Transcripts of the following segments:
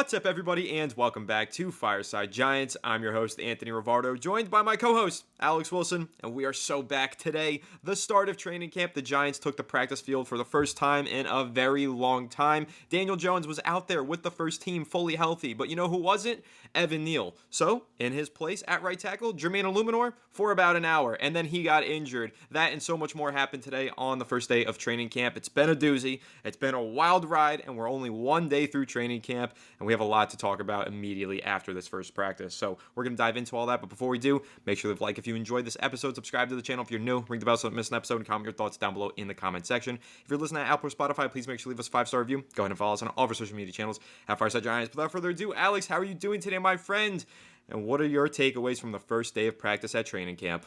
What's up, everybody, and welcome back to Fireside Giants. I'm your host, Anthony Rivardo, joined by my co-host, Alex Wilson, and we are so back today. The start of training camp, the Giants took the practice field for the first time in a very long time. Daniel Jones was out there with the first team fully healthy, but you know who wasn't? Evan Neal. So, in his place at right tackle, Eluemunor for about an hour, and then he got injured. That and so much more happened today on the first day of training camp. It's been a doozy. It's been a wild ride, and we're only one day through training camp, and we have a lot to talk about immediately after this first practice. So we're going to dive into all that, but before we do, make sure to leave a like if you enjoyed this episode, subscribe to the channel if you're new, ring the bell so you don't miss an episode, and comment your thoughts down below in the comment section. If you're listening to Apple or Spotify, please make sure to leave us a 5-star review. Go ahead and follow us on all of our social media channels at Fireside Giants. Without further ado, Alex, how are you doing today, my friend? And what are your takeaways from the first day of practice at training camp?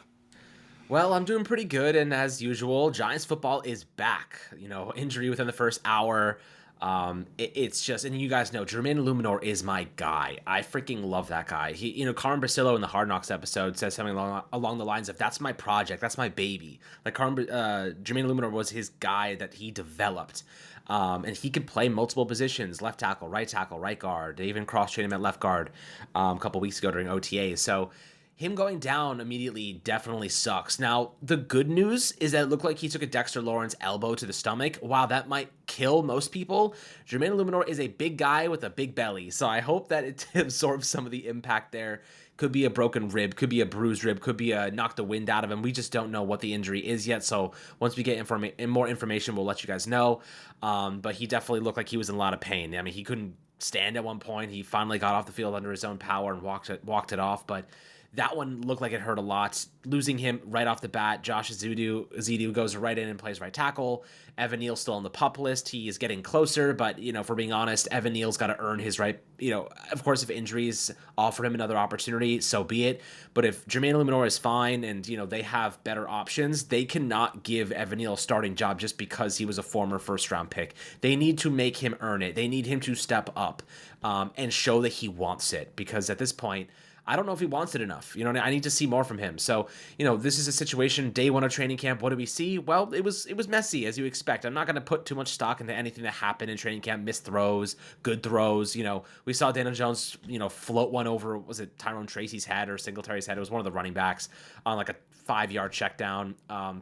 Well, I'm doing pretty good, and as usual, Giants football is back. Injury within the first hour. It's just, and you guys know, Eluemunor is my guy. I freaking love that guy. Carmen Brasillo in the Hard Knocks episode says something along the lines of, "That's my project, that's my baby." Like Eluemunor was his guy that he developed, and he could play multiple positions: left tackle, right guard. They even cross-trained him at left guard a couple weeks ago during OTAs. So him going down immediately definitely sucks. Now, the good news is that it looked like he took a Dexter Lawrence elbow to the stomach. While that might kill most people, Eluemunor is a big guy with a big belly, so I hope that it absorbs some of the impact there. Could be a broken rib, could be a bruised rib, could be a knock the wind out of him. We just don't know what the injury is yet, so once we get more information, we'll let you guys know. But he definitely looked like he was in a lot of pain. I mean, he couldn't stand at one point. He finally got off the field under his own power and walked it off, but that one looked like it hurt a lot. Losing him right off the bat, Josh Ezeudu goes right in and plays right tackle. Evan Neal's still on the PUP list. He is getting closer, but, for being honest, Evan Neal's got to earn his right. Of course, if injuries offer him another opportunity, so be it. But if Eluemunor is fine and, they have better options, they cannot give Evan Neal a starting job just because he was a former first-round pick. They need to make him earn it. They need him to step up and show that he wants it, because at this point, I don't know if he wants it enough. I need to see more from him. So, this is a situation, day one of training camp. What do we see? Well, it was messy, as you expect. I'm not going to put too much stock into anything that happened in training camp. Missed throws, good throws. We saw Daniel Jones, float one over, was it Tyrone Tracy's head or Singletary's head? It was one of the running backs on like a 5-yard check down,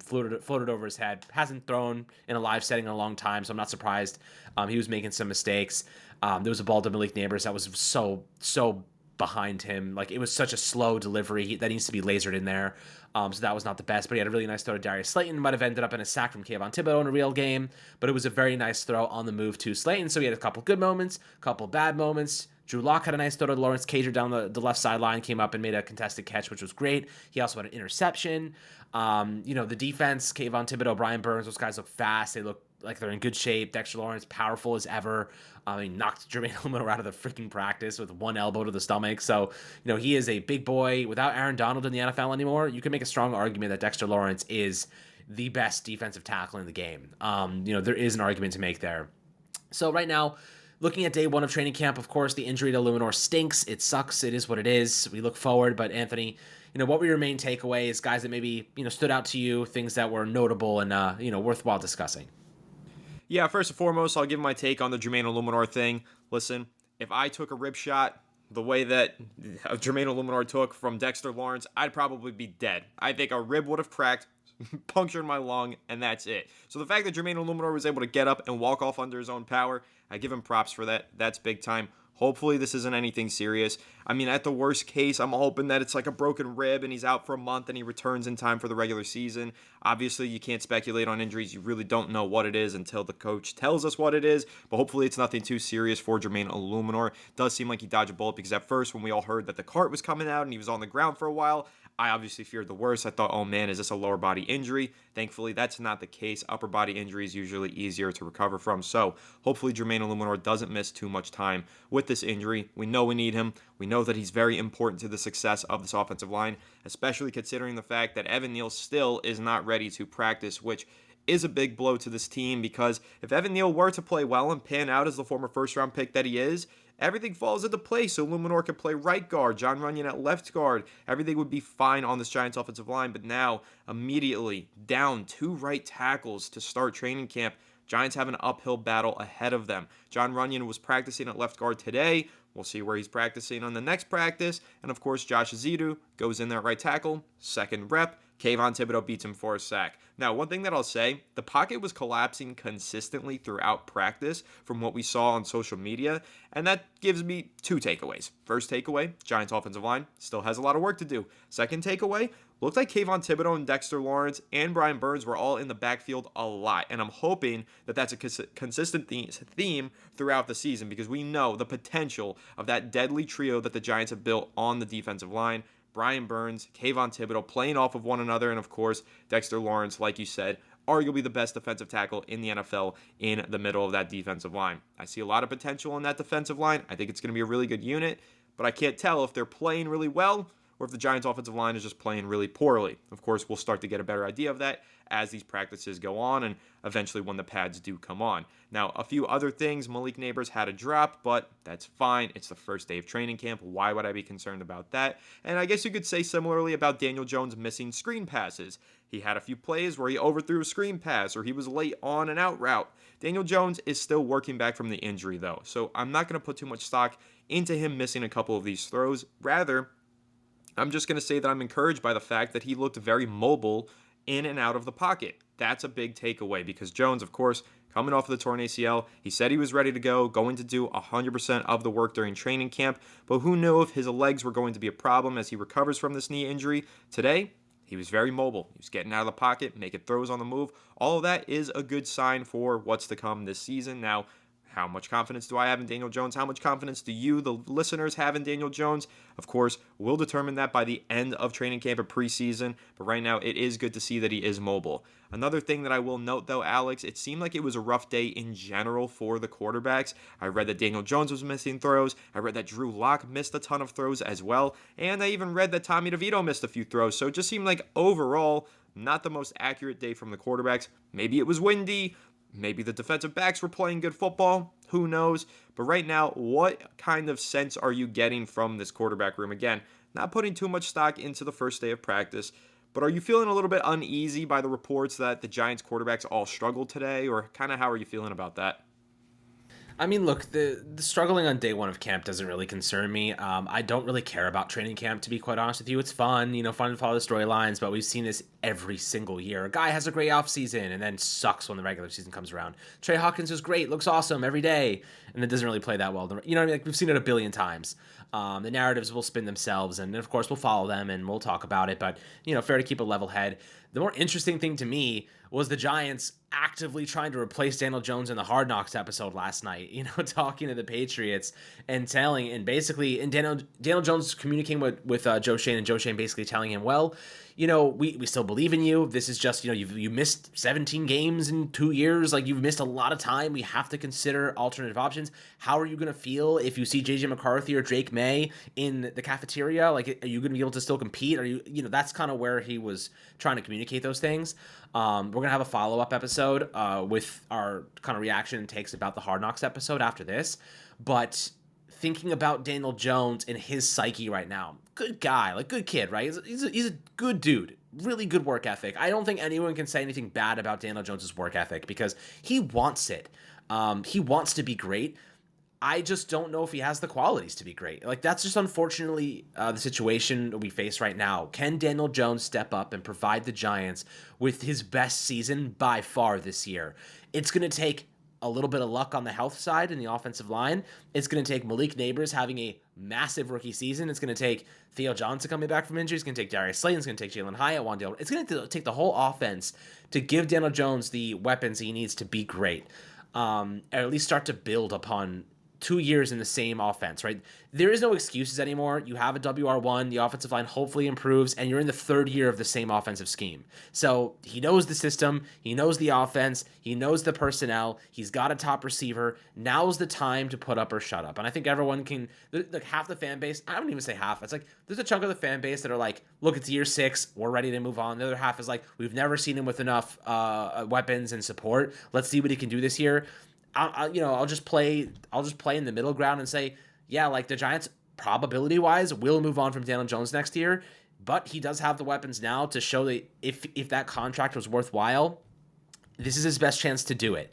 floated over his head. Hasn't thrown in a live setting in a long time, so I'm not surprised. He was making some mistakes. There was a ball to Malik Neighbors that was so behind him. Like, it was such a slow delivery that needs to be lasered in there. So that was not the best, but he had a really nice throw to Darius Slayton. Might have ended up in a sack from Kayvon Thibodeau in a real game, but it was a very nice throw on the move to Slayton. So he had a couple good moments, a couple bad moments. Drew Lock had a nice throw to Lawrence Cager down the left sideline, came up and made a contested catch, which was great. He also had an interception. The defense, Kayvon Thibodeau, Brian Burns, those guys look fast. They look like they're in good shape. Dexter Lawrence, powerful as ever. He knocked Eluemunor out of the freaking practice with one elbow to the stomach. So, he is a big boy. Without Aaron Donald in the NFL anymore, you can make a strong argument that Dexter Lawrence is the best defensive tackle in the game. There is an argument to make there. So right now, looking at day one of training camp, of course, the injury to Eluemunor stinks. It sucks. It is what it is. We look forward. But Anthony, what were your main takeaways? Guys that maybe, stood out to you, things that were notable and, worthwhile discussing? Yeah, first and foremost, I'll give my take on the Eluemunor thing. Listen, if I took a rib shot the way that Eluemunor took from Dexter Lawrence, I'd probably be dead. I think a rib would have cracked, punctured my lung, and that's it. So the fact that Eluemunor was able to get up and walk off under his own power, I give him props for that. That's big time. Hopefully this isn't anything serious. I mean, at the worst case, I'm hoping that it's like a broken rib and he's out for a month and he returns in time for the regular season. Obviously, you can't speculate on injuries. You really don't know what it is until the coach tells us what it is. But hopefully it's nothing too serious for Eluemunor. It does seem like he dodged a bullet, because at first when we all heard that the cart was coming out and he was on the ground for a while, I obviously feared the worst. I thought, oh man, is this a lower body injury? Thankfully, that's not the case. Upper body injury is usually easier to recover from. So hopefully Eluemunor doesn't miss too much time with this injury. We know we need him. We know that he's very important to the success of this offensive line, especially considering the fact that Evan Neal still is not ready to practice, which is a big blow to this team, because if Evan Neal were to play well and pan out as the former first-round pick that he is, everything falls into place. So Eluemunor can play right guard, John Runyon at left guard. Everything would be fine on this Giants offensive line, but now immediately down 2 right tackles to start training camp. Giants have an uphill battle ahead of them. John Runyon was practicing at left guard today. We'll see where he's practicing on the next practice. And of course, Josh Azidu goes in there at right tackle, second rep. Kayvon Thibodeau beats him for a sack. Now, one thing that I'll say, the pocket was collapsing consistently throughout practice from what we saw on social media, and that gives me two takeaways. First takeaway, Giants offensive line still has a lot of work to do. Second takeaway, looked like Kayvon Thibodeau and Dexter Lawrence and Brian Burns were all in the backfield a lot, and I'm hoping that that's a consistent theme throughout the season because we know the potential of that deadly trio that the Giants have built on the defensive line. Brian Burns, Kayvon Thibodeau playing off of one another, and of course, Dexter Lawrence, like you said, arguably the best defensive tackle in the NFL in the middle of that defensive line. I see a lot of potential in that defensive line. I think it's going to be a really good unit, but I can't tell if they're playing really well or if the Giants' offensive line is just playing really poorly. Of course, we'll start to get a better idea of that as these practices go on and eventually when the pads do come on. Now, a few other things. Malik Neighbors had a drop, but that's fine. It's the first day of training camp. Why would I be concerned about that? And I guess you could say similarly about Daniel Jones missing screen passes. He had a few plays where he overthrew a screen pass or he was late on an out route. Daniel Jones is still working back from the injury, though, so I'm not going to put too much stock into him missing a couple of these throws. Rather, I'm just going to say that I'm encouraged by the fact that he looked very mobile in and out of the pocket. That's a big takeaway because Jones, of course, coming off of the torn ACL, he said he was ready to go, going to do 100% of the work during training camp, but who knew if his legs were going to be a problem as he recovers from this knee injury. Today, he was very mobile. He was getting out of the pocket, making throws on the move. All of that is a good sign for what's to come this season. Now, how much confidence do I have in Daniel Jones? How much confidence do you, the listeners, have in Daniel Jones? Of course, we'll determine that by the end of training camp and preseason, but right now it is good to see that he is mobile. Another thing that I will note, though, Alex, it seemed like it was a rough day in general for the quarterbacks. I read that Daniel Jones was missing throws. I read that Drew Lock missed a ton of throws as well, and I even read that Tommy DeVito missed a few throws, so it just seemed like overall not the most accurate day from the quarterbacks. Maybe it was windy. Maybe the defensive backs were playing good football. Who knows? But right now, what kind of sense are you getting from this quarterback room? Again, not putting too much stock into the first day of practice, but are you feeling a little bit uneasy by the reports that the Giants quarterbacks all struggled today? Or kind of how are you feeling about that? I mean, look, the struggling on day one of camp doesn't really concern me. I don't really care about training camp, to be quite honest with you. It's fun, fun to follow the storylines, but we've seen this every single year. A guy has a great offseason and then sucks when the regular season comes around. Trey Hawkins is great, looks awesome every day, and it doesn't really play that well. You know what I mean? Like, we've seen it a billion times. The narratives will spin themselves, and of course we'll follow them and we'll talk about it, but, fair to keep a level head. The more interesting thing to me was the Giants actively trying to replace Daniel Jones in the Hard Knocks episode last night, talking to the Patriots and basically Daniel Jones communicating with Joe Shane, and Joe Shane basically telling him, well, we still believe in you. This is just, you missed 17 games in 2 years. Like, you've missed a lot of time. We have to consider alternative options. How are you going to feel if you see JJ McCarthy or Drake May in the cafeteria? Like, are you going to be able to still compete? Are you, that's kind of where he was trying to communicate those things. We're going to have a follow-up episode with our kind of reaction and takes about the Hard Knocks episode after this. But thinking about Daniel Jones and his psyche right now, good guy, like good kid, right? He's a good dude, really good work ethic. I don't think anyone can say anything bad about Daniel Jones's work ethic because he wants it. He wants to be great. I just don't know if he has the qualities to be great. Like, that's just unfortunately the situation we face right now. Can Daniel Jones step up and provide the Giants with his best season by far this year? It's going to take a little bit of luck on the health side in the offensive line. It's going to take Malik Neighbors having a massive rookie season. It's going to take Theo Johnson coming back from injury. It's going to take Darius Slayton. It's going to take Jalen Hyatt, Wandale. It's going to take the whole offense to give Daniel Jones the weapons he needs to be great, or at least start to build upon 2 years in the same offense, right? There is no excuses anymore. You have a WR1, the offensive line hopefully improves, and you're in the third year of the same offensive scheme. So he knows the system, he knows the offense, he knows the personnel, he's got a top receiver. Now's the time to put up or shut up. And I think everyone can, like half the fan base, I don't even say half, it's like there's a chunk of the fan base that are like, look, it's year 6, we're ready to move on. The other half is like, we've never seen him with enough weapons and support. Let's see what he can do this year. I'll just play in the middle ground and say, yeah, like the Giants probability wise will move on from Daniel Jones next year, but he does have the weapons now to show that if that contract was worthwhile, this is his best chance to do it.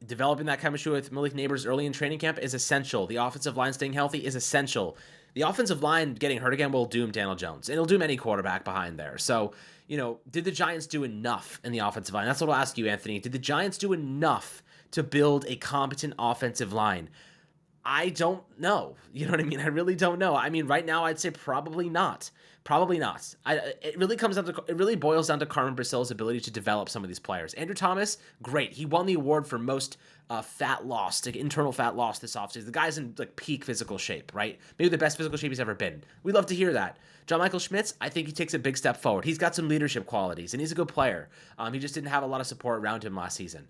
Developing that chemistry with Malik Neighbors early in training camp is essential. The offensive line staying healthy is essential. The offensive line getting hurt again will doom Daniel Jones, and it'll doom any quarterback behind there. So, did the Giants do enough in the offensive line? That's what I'll ask you, Anthony. Did the Giants do enough to build a competent offensive line? I don't know. You know what I mean? I really don't know. I mean, right now, I'd say probably not. Probably not. It really boils down to Carmen Brasil's ability to develop some of these players. Andrew Thomas, great. He won the award for most internal fat loss this offseason. The guy's in peak physical shape, right? Maybe the best physical shape he's ever been. We'd love to hear that. John Michael Schmitz, I think he takes a big step forward. He's got some leadership qualities, and he's a good player. He just didn't have a lot of support around him last season.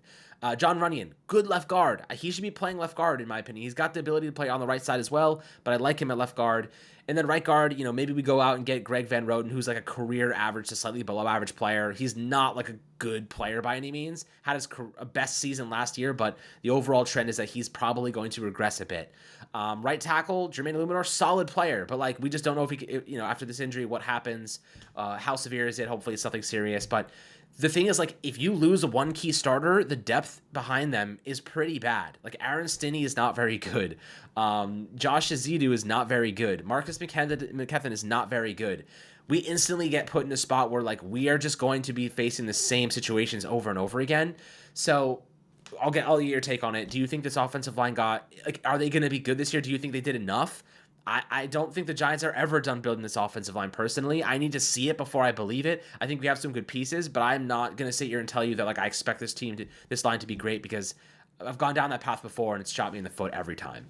John Runyan, good left guard. He should be playing left guard, in my opinion. He's got the ability to play on the right side as well, but I like him at left guard. And then right guard, maybe we go out and get Greg Van Roten, who's a career average to slightly below average player. He's not a good player by any means. Had his best season last year, but the overall trend is that he's probably going to regress a bit. Right tackle, Jermaine Eluemunor, solid player, but we just don't know if he, after this injury, what happens, how severe is it? Hopefully it's something serious, but the thing is, if you lose a one key starter, the depth behind them is pretty bad. Aaron Stinney is not very good. Josh Azidu is not very good. Marcus McKethan is not very good. We instantly get put in a spot where, we are just going to be facing the same situations over and over again. So I'll get your take on it. Do you think this offensive line are they going to be good this year? Do you think they did enough? I don't think the Giants are ever done building this offensive line personally. I need to see it before I believe it. I think we have some good pieces, but I'm not going to sit here and tell you that I expect this line to be great, because I've gone down that path before and it's shot me in the foot every time.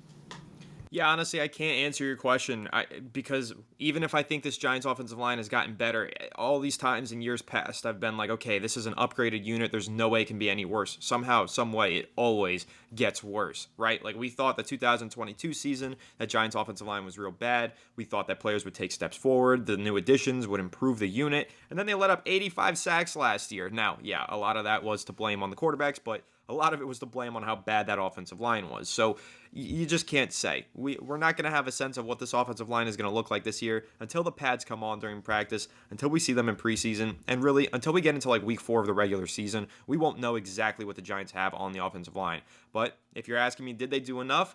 Yeah, honestly, I can't answer your question because even if I think this Giants offensive line has gotten better, all these times in years past, I've been okay, this is an upgraded unit. There's no way it can be any worse. Somehow, some way, it always gets worse, right? We thought the 2022 season, that Giants offensive line was real bad. We thought that players would take steps forward. The new additions would improve the unit. And then they let up 85 sacks last year. Now, yeah, a lot of that was to blame on the quarterbacks, but a lot of it was to blame on how bad that offensive line was. So you just can't say. We're not going to have a sense of what this offensive line is going to look like this year until the pads come on during practice, until we see them in preseason, and really until we get into week 4 of the regular season. We won't know exactly what the Giants have on the offensive line. But if you're asking me, did they do enough?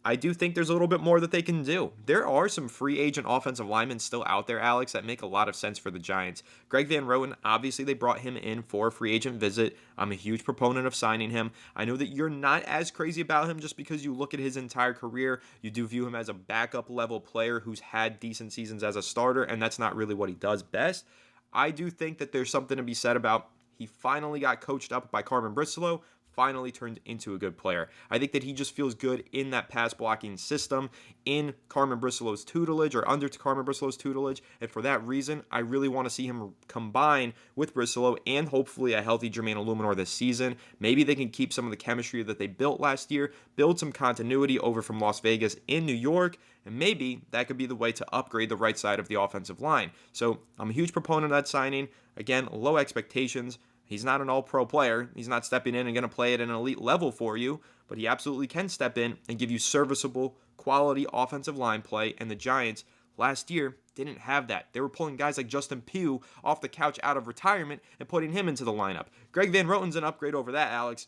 I do think there's a little bit more that they can do. There are some free agent offensive linemen still out there, Alex, that make a lot of sense for the Giants. Greg Van Roten, obviously they brought him in for a free agent visit. I'm a huge proponent of signing him. I know that you're not as crazy about him just because you look at his entire career. You do view him as a backup level player who's had decent seasons as a starter, and that's not really what he does best. I do think that there's something to be said about he finally got coached up by Carmen Bristolo, finally turned into a good player. I think that he just feels good in that pass blocking system, in Carmen Bristolo's tutelage, or under Carmen Bristolo's tutelage, and for that reason, I really want to see him combine with Bristolo and hopefully a healthy Jermaine Eluemunor this season. Maybe they can keep some of the chemistry that they built last year, build some continuity over from Las Vegas in New York, and maybe that could be the way to upgrade the right side of the offensive line. So I'm a huge proponent of that signing. Again, low expectations. He's not an all-pro player. He's not stepping in and going to play at an elite level for you, but he absolutely can step in and give you serviceable, quality offensive line play, and the Giants last year didn't have that. They were pulling guys like Justin Pugh off the couch out of retirement and putting him into the lineup. Greg Van Roten's an upgrade over that, Alex.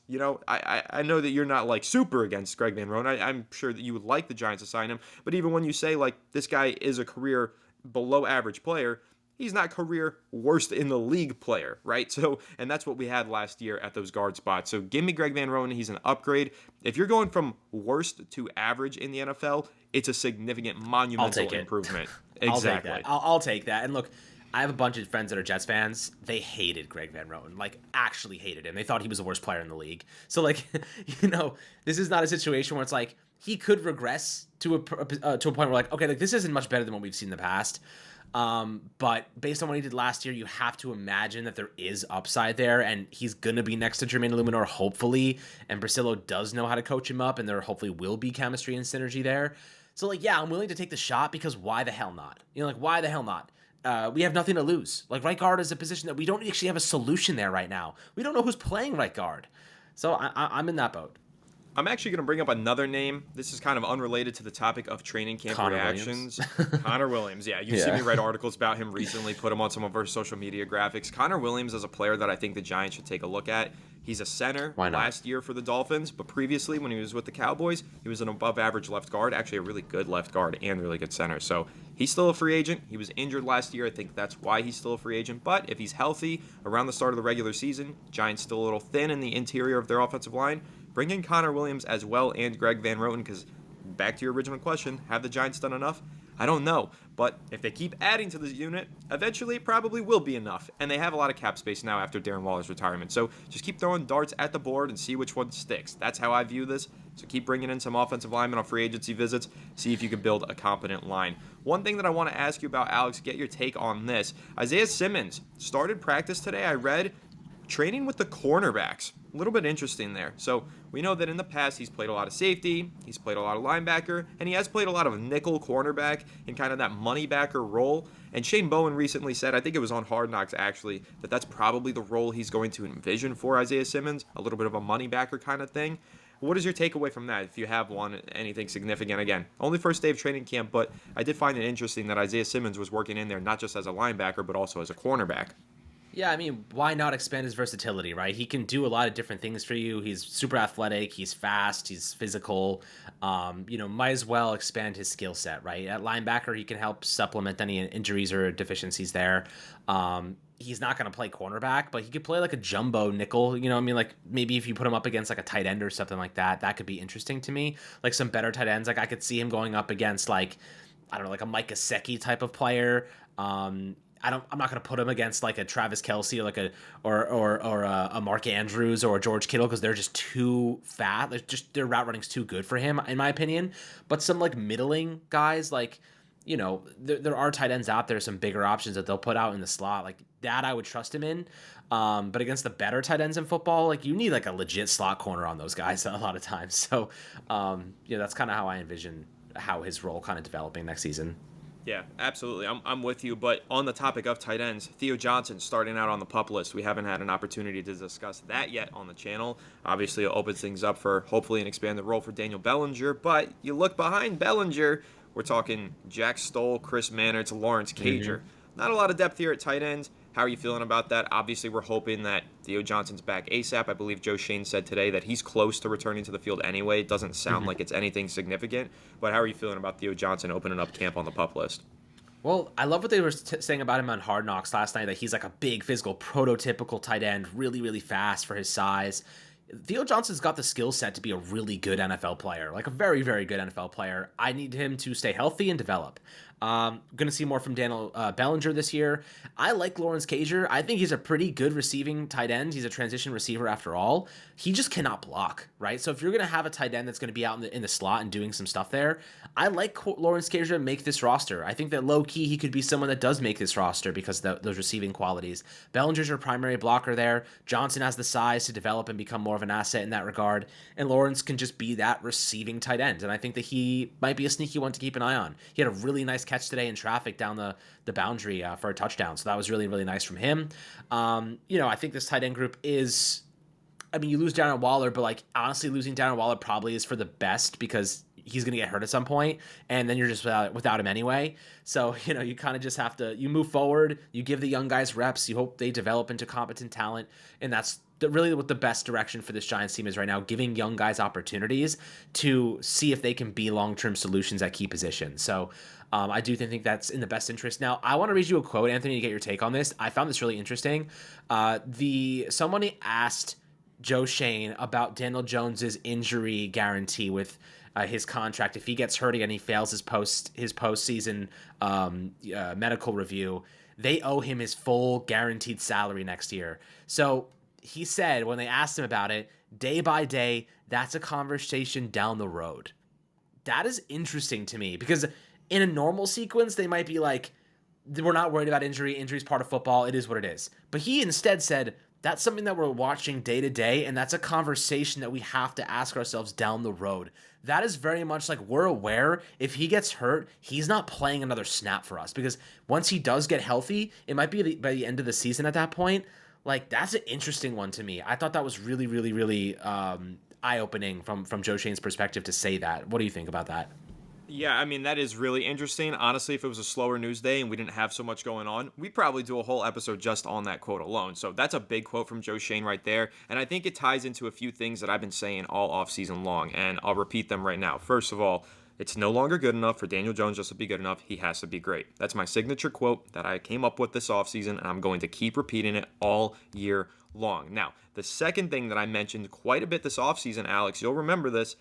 I know that you're not super against Greg Van Roten. I'm sure that you would like the Giants to sign him, but even when you say this guy is a career below average player, he's not career worst in the league player, right? So, and that's what we had last year at those guard spots. So give me Greg Van Roten. He's an upgrade. If you're going from worst to average in the NFL, it's a significant, monumental improvement. Exactly. I'll take that. And look, I have a bunch of friends that are Jets fans. They hated Greg Van Roten, actually hated him. They thought he was the worst player in the league. So, this is not a situation where it's he could regress to a point where okay, this isn't much better than what we've seen in the past. But based on what he did last year, you have to imagine that there is upside there, and he's going to be next to Jermaine Eluemunor, hopefully, and Brasillo does know how to coach him up, and there hopefully will be chemistry and synergy there. So, yeah, I'm willing to take the shot because why the hell not? Why the hell not? We have nothing to lose. Right guard is a position that we don't actually have a solution there right now. We don't know who's playing right guard. So I'm in that boat. I'm actually going to bring up another name. This is kind of unrelated to the topic of training camp Connor reactions. Connor Williams. Yeah, you've seen Yeah. me write articles about him recently, put him on some of our social media graphics. Connor Williams is a player that I think the Giants should take a look at. He's a center Why not? last year for the Dolphins, but previously when he was with the Cowboys, he was an above average left guard, actually a really good left guard and really good center. So he's still a free agent. He was injured last year. I think that's why he's still a free agent. But if he's healthy around the start of the regular season, Giants still a little thin in the interior of their offensive line. Bring in Connor Williams as well and Greg Van Roten, because back to your original question, have the Giants done enough? I don't know. But if they keep adding to this unit, eventually it probably will be enough. And they have a lot of cap space now after Darren Waller's retirement. So just keep throwing darts at the board and see which one sticks. That's how I view this. So keep bringing in some offensive linemen on free agency visits. See if you can build a competent line. One thing that I want to ask you about, Alex, get your take on this. Isaiah Simmons started practice today, I read, training with the cornerbacks. A little bit interesting there. So we know that in the past he's played a lot of safety, he's played a lot of linebacker, and he has played a lot of nickel cornerback in kind of that money backer role. And Shane Bowen recently said, I think it was on Hard Knocks actually, that that's probably the role he's going to envision for Isaiah Simmons, a little bit of a money backer kind of thing. What is your takeaway from that, if you have one, anything significant? Again, only first day of training camp, but I did find it interesting that Isaiah Simmons was working in there not just as a linebacker, but also as a cornerback. Yeah, I mean, why not expand his versatility, right? He can do a lot of different things for you. He's super athletic, he's fast, he's physical. Might as well expand his skill set, right? At linebacker, he can help supplement any injuries or deficiencies there. He's not going to play cornerback, but he could play like a jumbo nickel. Like maybe if you put him up against like a tight end or something like that, that could be interesting to me. Like some better tight ends, like I could see him going up against like, I don't know, like a Mike Gesicki type of player. I'm not going to put him against like a Travis Kelce or like a Mark Andrews or a George Kittle, because they're just too fat. Their route running's too good for him, in my opinion. But some like middling guys, like, there are tight ends out there, some bigger options that they'll put out in the slot. Like that, I would trust him in. But against the better tight ends in football, like you need like a legit slot corner on those guys a lot of times. So, that's kind of how I envision how his role kind of developing next season. Yeah, absolutely. I'm with you. But on the topic of tight ends, Theo Johnson starting out on the PUP list. We haven't had an opportunity to discuss that yet on the channel. Obviously, it opens things up for hopefully an expanded role for Daniel Bellinger. But you look behind Bellinger, we're talking Jack Stoll, Chris Manners, Lawrence Cager. Not a lot of depth here at tight ends. How are you feeling about that? Obviously, we're hoping that Theo Johnson's back ASAP. I believe Joe Shane said today that he's close to returning to the field anyway. It doesn't sound like it's anything significant. But how are you feeling about Theo Johnson opening up camp on the PUP list? Well, I love what they were saying about him on Hard Knocks last night, that he's like a big, physical, prototypical tight end, really, really fast for his size. Theo Johnson's got the skill set to be a really good NFL player, like a very, very good NFL player. I need him to stay healthy and develop. Going to see more from Daniel Bellinger this year. I like Lawrence Cager. I think he's a pretty good receiving tight end. He's a transition receiver after all. He just cannot block, right? So if you're going to have a tight end that's going to be out in the slot and doing some stuff there, I like Lawrence Cager to make this roster. I think that low-key he could be someone that does make this roster because of those receiving qualities. Bellinger's your primary blocker there. Johnson has the size to develop and become more of an asset in that regard. And Lawrence can just be that receiving tight end. And I think that he might be a sneaky one to keep an eye on. He had a really nice catch today in traffic down the boundary for a touchdown. So that was really, really nice from him. I think this tight end group is, you lose Darren Waller, but like honestly losing Darren Waller probably is for the best because he's going to get hurt at some point, and then you're just without him anyway. So, you kind of just have to, you move forward, you give the young guys reps, you hope they develop into competent talent, and that's really what the best direction for this Giants team is right now, giving young guys opportunities to see if they can be long-term solutions at key positions. So I do think that's in the best interest. Now, I want to read you a quote, Anthony, to get your take on this. I found this really interesting. Somebody asked Joe Shane about Daniel Jones's injury guarantee with his contract. If he gets hurt again, he fails his postseason medical review, they owe him his full guaranteed salary next year. So he said when they asked him about it, day by day, that's a conversation down the road. That is interesting to me because in a normal sequence, they might be like, we're not worried about injury. Injury's part of football. It is what it is. But he instead said, that's something that we're watching day to day, and that's a conversation that we have to ask ourselves down the road. That is very much like we're aware if he gets hurt, he's not playing another snap for us because once he does get healthy, it might be by the end of the season at that point. Like, that's an interesting one to me. I thought that was really, really, really, I eye-opening from Joe Shane's perspective to say that. What do you think about that? Yeah, I mean, that is really interesting. Honestly, if it was a slower news day and we didn't have so much going on, we'd probably do a whole episode just on that quote alone. So that's a big quote from Joe Shane right there. And I think it ties into a few things that I've been saying all offseason long. And I'll repeat them right now. First of all, it's no longer good enough for Daniel Jones just to be good enough. He has to be great. That's my signature quote that I came up with this offseason, and I'm going to keep repeating it all year long. Now, the second thing that I mentioned quite a bit this offseason, Alex, you'll remember this.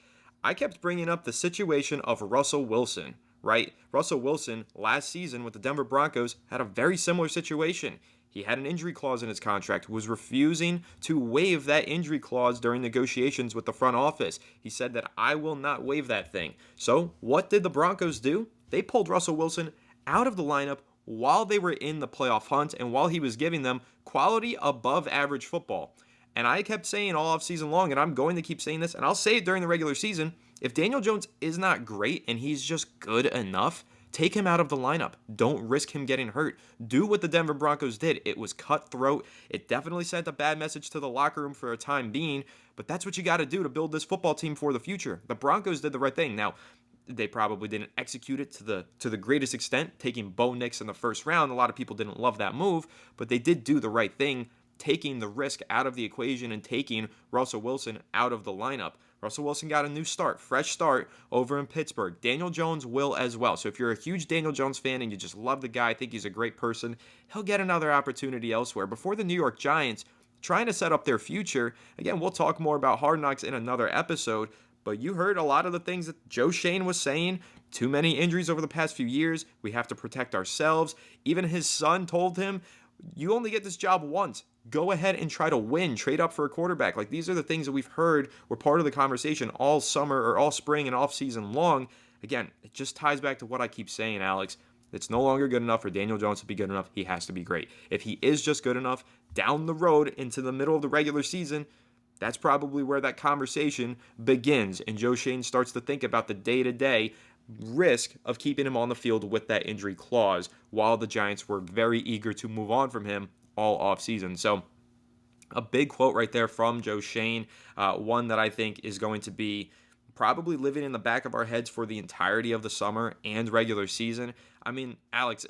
I kept bringing up the situation of Russell Wilson, right? Russell Wilson last season with the Denver Broncos had a very similar situation. He had an injury clause in his contract, was refusing to waive that injury clause during negotiations with the front office. He said that I will not waive that thing. So, what did the Broncos do? They pulled Russell Wilson out of the lineup while they were in the playoff hunt and while he was giving them quality above average football. And I kept saying all offseason long, and I'm going to keep saying this, and I'll say it during the regular season, if Daniel Jones is not great and he's just good enough, take him out of the lineup. Don't risk him getting hurt. Do what the Denver Broncos did. It was cutthroat. It definitely sent a bad message to the locker room for a time being, but that's what you got to do to build this football team for the future. The Broncos did the right thing. Now, they probably didn't execute it to the greatest extent, taking Bo Nix in the first round. A lot of people didn't love that move, but they did do the right thing, taking the risk out of the equation and taking Russell Wilson out of the lineup. Russell Wilson got a new start, fresh start over in Pittsburgh. Daniel Jones will as well. So if you're a huge Daniel Jones fan and you just love the guy, think he's a great person, he'll get another opportunity elsewhere. Before the New York Giants, trying to set up their future, again, we'll talk more about Hard Knocks in another episode, but you heard a lot of the things that Joe Shane was saying. Too many injuries over the past few years. We have to protect ourselves. Even his son told him, you only get this job once. Go ahead and try to win. Trade up for a quarterback. Like, these are the things that we've heard were part of the conversation all summer or all spring and off season long. Again, it just ties back to what I keep saying, Alex. It's no longer good enough for Daniel Jones to be good enough. He has to be great. If he is just good enough down the road into the middle of the regular season, that's probably where that conversation begins. And Joe Shane starts to think about the day-to-day risk of keeping him on the field with that injury clause, while the Giants were very eager to move on from him all offseason. So a big quote right there from Joe Shane, one that I think is going to be probably living in the back of our heads for the entirety of the summer and regular season. I mean, Alex,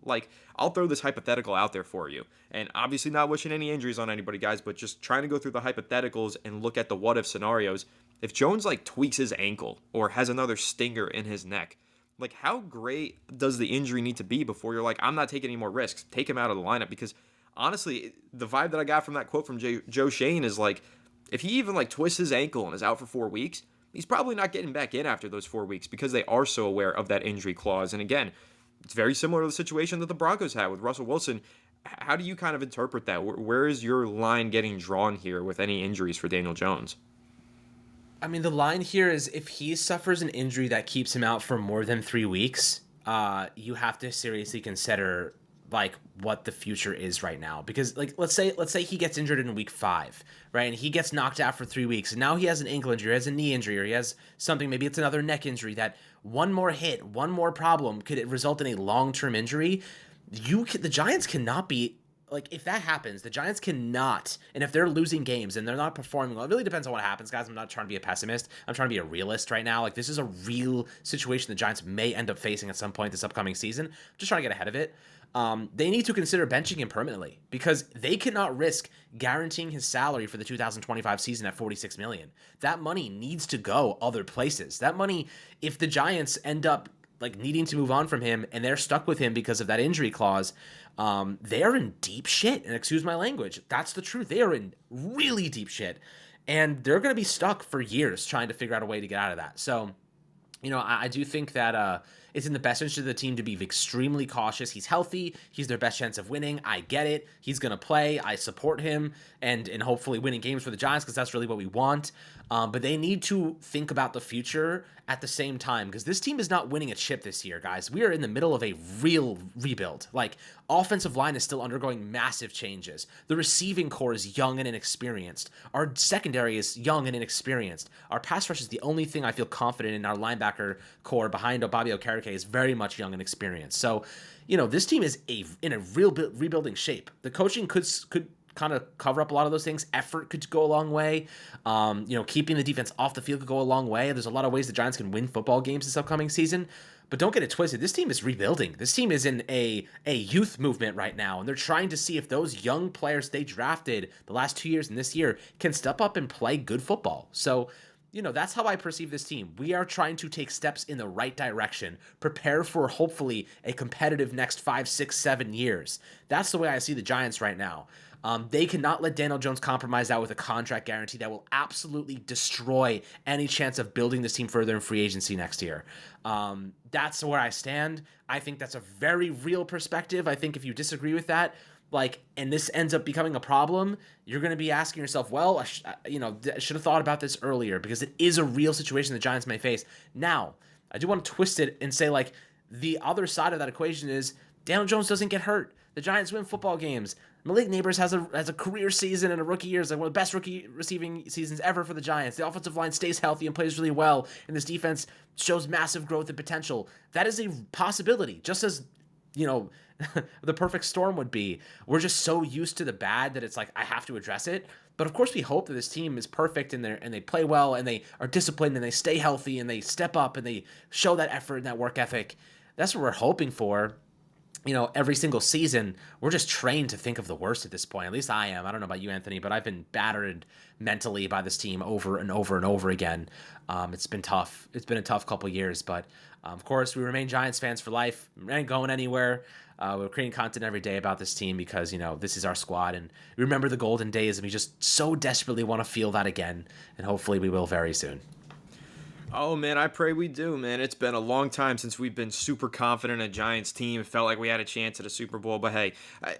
like, I'll throw this hypothetical out there for you. And obviously not wishing any injuries on anybody, guys, but just trying to go through the hypotheticals and look at the what-if scenarios. If Jones, like, tweaks his ankle or has another stinger in his neck, like, how great does the injury need to be before you're like, I'm not taking any more risks. Take him out of the lineup. Because honestly, the vibe that I got from that quote from Joe Shane is like, if he even like twists his ankle and is out for 4 weeks, he's probably not getting back in after those 4 weeks because they are so aware of that injury clause. And again, it's very similar to the situation that the Broncos had with Russell Wilson. How do you kind of interpret that? Where is your line getting drawn here with any injuries for Daniel Jones? I mean, the line here is if he suffers an injury that keeps him out for more than 3 weeks, you have to seriously consider like what the future is right now. Because like let's say he gets injured in week 5, right? And he gets knocked out for 3 weeks, and now he has an ankle injury, he has a knee injury, or he has something, maybe it's another neck injury, that one more hit, one more problem could result in a long-term injury. The Giants cannot be like, if that happens, the Giants cannot, and if they're losing games and they're not performing well, it really depends on what happens, guys. I'm not trying to be a pessimist. I'm trying to be a realist right now. Like, this is a real situation the Giants may end up facing at some point this upcoming season. I'm just trying to get ahead of it. They need to consider benching him permanently because they cannot risk guaranteeing his salary for the 2025 season at $46 million. That money needs to go other places. That money, if the Giants end up like needing to move on from him and they're stuck with him because of that injury clause, they are in deep shit. And excuse my language, that's the truth. They are in really deep shit, and they're going to be stuck for years trying to figure out a way to get out of that. So, you know, I do think that it's in the best interest of the team to be extremely cautious. He's healthy. He's their best chance of winning. I get it. He's going to play. I support him and hopefully winning games for the Giants because that's really what we want. But they need to think about the future at the same time because this team is not winning a chip this year, guys. We are in the middle of a real rebuild. Like, offensive line is still undergoing massive changes. The receiving core is young and inexperienced. Our secondary is young and inexperienced. Our pass rush is the only thing I feel confident in. Our linebacker core behind Bobby Okereke is very much young and experienced. So, you know, this team is in a real rebuilding shape. The coaching could kind of cover up a lot of those things. Effort could go a long way. Keeping the defense off the field could go a long way. There's a lot of ways the Giants can win football games this upcoming season. But don't get it twisted. This team is rebuilding. This team is in a youth movement right now, and they're trying to see if those young players they drafted the last 2 years and this year can step up and play good football. So, that's how I perceive this team. We are trying to take steps in the right direction, prepare for hopefully a competitive next 5, 6, 7 years. That's the way I see the Giants right now. They cannot let Daniel Jones compromise that with a contract guarantee that will absolutely destroy any chance of building this team further in free agency next year. That's where I stand. I think that's a very real perspective. I think if you disagree with that, and this ends up becoming a problem, you're going to be asking yourself, well, I should have thought about this earlier, because it is a real situation the Giants may face. Now, I do want to twist it and say, the other side of that equation is Daniel Jones doesn't get hurt. The Giants win football games. Malik Neighbors has a career season and a rookie year is one of the best rookie receiving seasons ever for the Giants. The offensive line stays healthy and plays really well, and this defense shows massive growth and potential. That is a possibility, just as the perfect storm would be. We're just so used to the bad that it's I have to address it. But of course we hope that this team is perfect and they play well and they are disciplined and they stay healthy and they step up and they show that effort and that work ethic. That's what we're hoping for. Every single season, we're just trained to think of the worst at this point. At least I am. I don't know about you, Anthony, but I've been battered mentally by this team over and over and over again. It's been tough. It's been a tough couple years, but of course, we remain Giants fans for life. We ain't going anywhere. We're creating content every day about this team because, this is our squad, and we remember the golden days, and we just so desperately want to feel that again, and hopefully we will very soon. Oh, man, I pray we do, man. It's been a long time since we've been super confident in a Giants team. It felt like we had a chance at a Super Bowl. But, hey,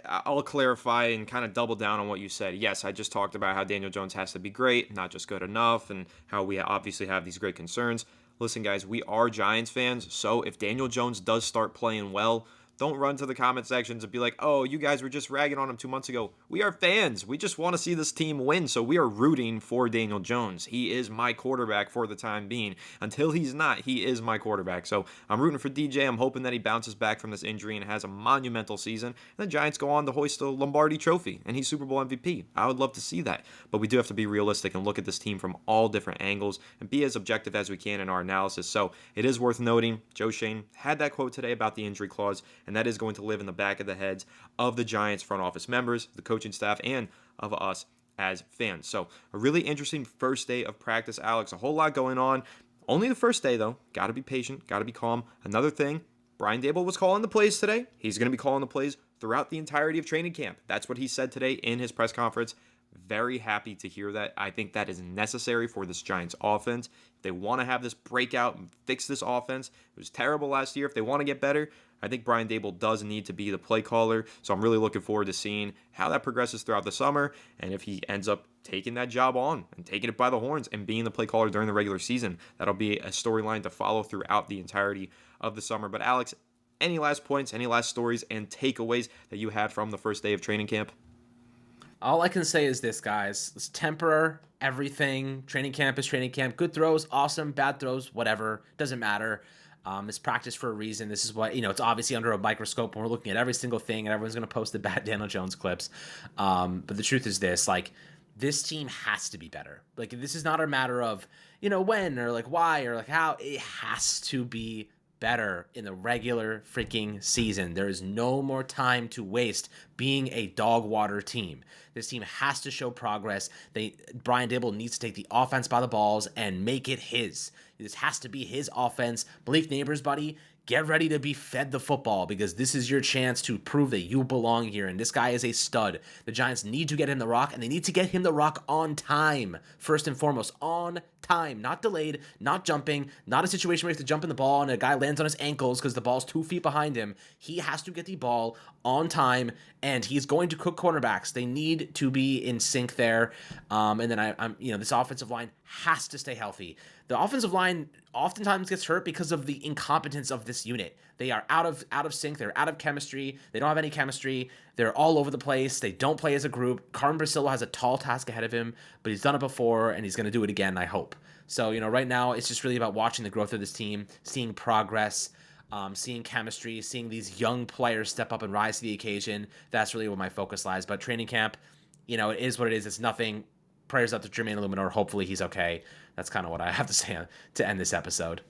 I'll clarify and kind of double down on what you said. Yes, I just talked about how Daniel Jones has to be great, not just good enough, and how we obviously have these great concerns. Listen, guys, we are Giants fans, so if Daniel Jones does start playing well, don't run to the comment sections and be like, oh, you guys were just ragging on him 2 months ago. We are fans. We just want to see this team win, so we are rooting for Daniel Jones. He is my quarterback for the time being. Until he's not, he is my quarterback. So I'm rooting for DJ. I'm hoping that he bounces back from this injury and has a monumental season. And the Giants go on to hoist a Lombardi trophy, and he's Super Bowl MVP. I would love to see that. But we do have to be realistic and look at this team from all different angles and be as objective as we can in our analysis. So it is worth noting, Joe Schoen had that quote today about the injury clause, and that is going to live in the back of the heads of the Giants front office members, the coaching staff, and of us as fans. So a really interesting first day of practice, Alex. A whole lot going on. Only the first day, though. Got to be patient. Got to be calm. Another thing, Brian Daboll was calling the plays today. He's going to be calling the plays throughout the entirety of training camp. That's what he said today in his press conference. Very happy to hear that. I think that is necessary for this Giants offense. If they want to have this breakout and fix this offense, it was terrible last year. If they want to get better, I think Brian Daboll does need to be the play caller. So I'm really looking forward to seeing how that progresses throughout the summer, and if he ends up taking that job on and taking it by the horns and being the play caller during the regular season. That'll be a storyline to follow throughout the entirety of the summer. But Alex, any last points, any last stories and takeaways that you had from the first day of training camp? All I can say is this, guys. Let's temper everything. Training camp is training camp. Good throws, awesome. Bad throws, whatever. Doesn't matter. It's practice for a reason. This is what, it's obviously under a microscope and we're looking at every single thing and everyone's going to post the bad Daniel Jones clips. But the truth is this, this team has to be better. This is not a matter of, when or why or how. It has to be better in the regular freaking season. There is no more time to waste being a dog water team. This team has to show progress. Brian Daboll needs to take the offense by the balls and make it his. This has to be his offense. Malik Neighbors, buddy, get ready to be fed the football because this is your chance to prove that you belong here. And this guy is a stud. The Giants need to get him the rock, and they need to get him the rock on time. First and foremost, on time. Not delayed, not jumping, not a situation where he has to jump in the ball and a guy lands on his ankles because the ball's 2 feet behind him. He has to get the ball on time, and he's going to cook cornerbacks. They need to be in sync there. And then this offensive line has to stay healthy. The offensive line oftentimes gets hurt because of the incompetence of this unit. They are out of sync. They're out of chemistry. They don't have any chemistry. They're all over the place. They don't play as a group. Carmen Brasillo has a tall task ahead of him, but he's done it before, and he's going to do it again, I hope. So, right now, it's just really about watching the growth of this team, seeing progress, seeing chemistry, seeing these young players step up and rise to the occasion. That's really where my focus lies. But training camp, it is what it is. It's nothing. Prayers up to Jermaine Eluemunor. Hopefully he's okay. That's kind of what I have to say to end this episode.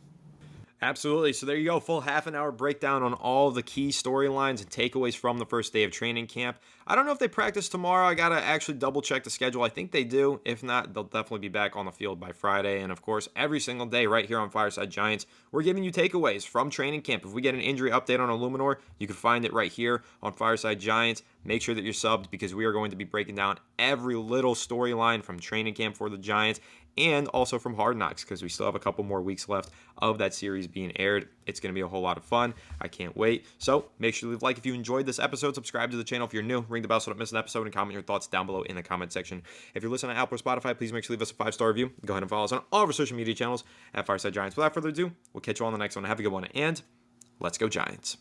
Absolutely. So there you go. Full half an hour breakdown on all the key storylines and takeaways from the first day of training camp. I don't know if they practice tomorrow. I got to actually double check the schedule. I think they do. If not, they'll definitely be back on the field by Friday. And of course, every single day right here on Fireside Giants, we're giving you takeaways from training camp. If we get an injury update on Eluemunor, you can find it right here on Fireside Giants. Make sure that you're subbed because we are going to be breaking down every little storyline from training camp for the Giants and also from Hard Knocks because we still have a couple more weeks left of that series being aired. It's going to be a whole lot of fun. I can't wait. So make sure to leave a like if you enjoyed this episode. Subscribe to the channel if you're new. Ring the bell so don't miss an episode and comment your thoughts down below in the comment section. If you're listening to Apple or Spotify, please make sure to leave us a 5-star review. Go ahead and follow us on all of our social media channels at Fireside Giants. Without further ado, we'll catch you on the next one. Have a good one and let's go Giants.